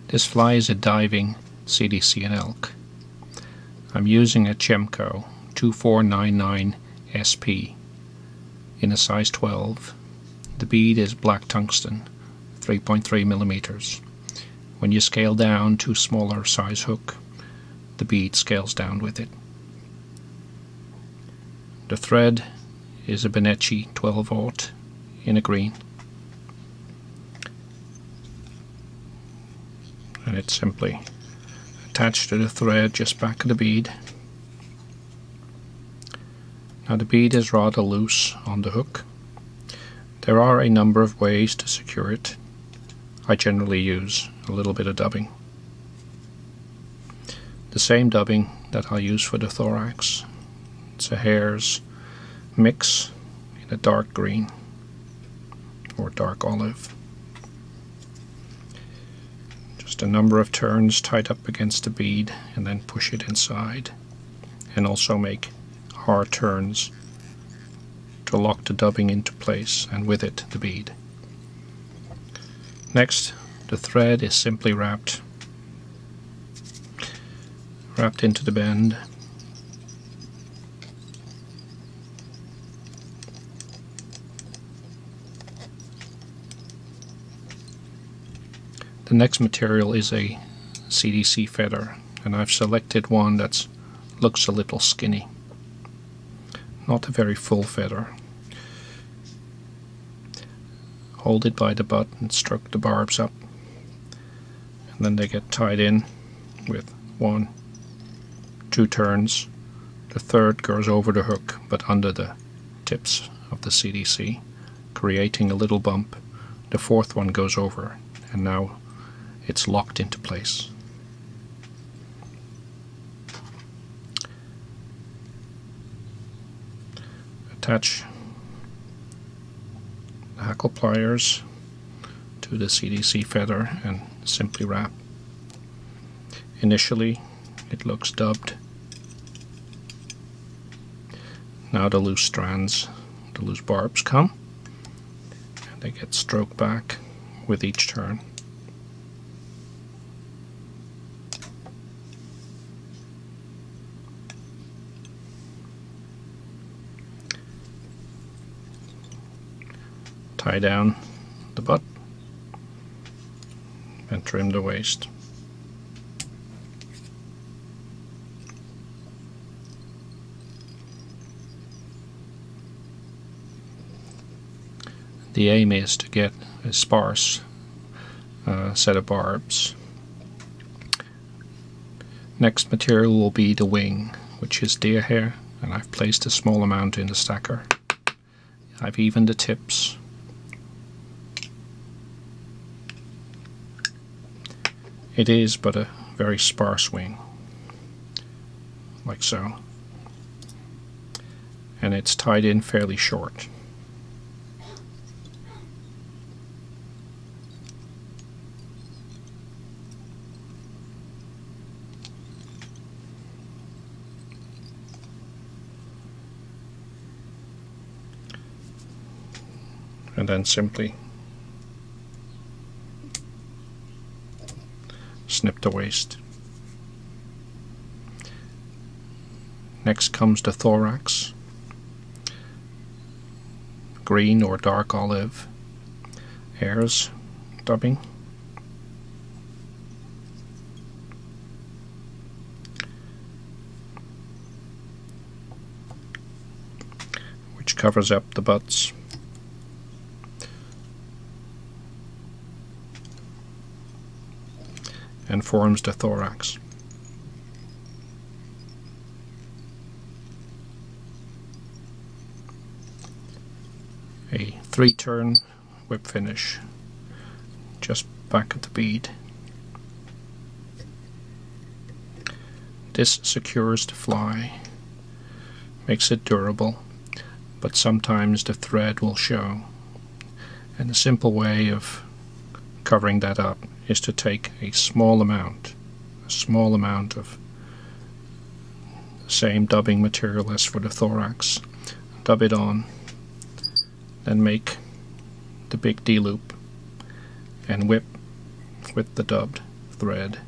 This fly is a diving CDC&Elk. I'm using a Tiemco 2499 SP in a size 12. The bead is black tungsten, 3.3 millimeters. When you scale down to smaller size hook, the bead scales down with it. The thread is a Benecchi 12/0 in a green. And it's simply attached to the thread just back of the bead. Now the bead is rather loose on the hook. There are a number of ways to secure it. I generally use a little bit of dubbing. The same dubbing that I'll use for the thorax. It's a Hare's mix in a dark green or dark olive. Just a number of turns tied up against the bead and then push it inside, and also make hard turns to lock the dubbing into place and with it the bead. Next, the thread is simply wrapped into the bend. The next material is a CDC feather, and I've selected one that looks a little skinny. Not a very full feather. Hold it by the butt and stroke the barbs up, and then they get tied in with 1, 2 turns. The third goes over the hook but under the tips of the CDC, creating a little bump. The fourth one goes over, and now it's locked into place. Attach the hackle pliers to the CDC feather and simply wrap. Initially it looks dubbed. Now the loose strands, the loose barbs come, and they get stroked back with each turn. Tie down the butt and trim the waist. The aim is to get a sparse set of barbs. Next material will be the wing, which is deer hair, and I've placed a small amount in the stacker. I've evened the tips. It is but a very sparse wing, like so, and it's tied in fairly short. And then simply snip the waist. Next comes the thorax. Green or dark olive. Hare's dubbing. Which covers up the butts. And forms the thorax. A 3-turn whip finish just back at the bead. This secures the fly, makes it durable, but sometimes the thread will show, and a simple way of covering that up is to take a small amount of the same dubbing material as for the thorax, dub it on, then make the big D-loop and whip with the dubbed thread.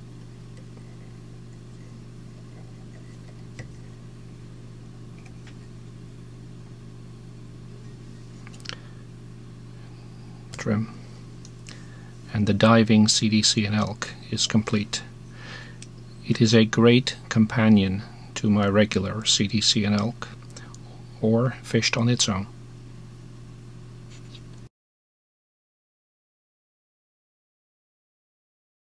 Trim. And the diving CDC&Elk is complete. It is a great companion to my regular CDC&Elk, or fished on its own.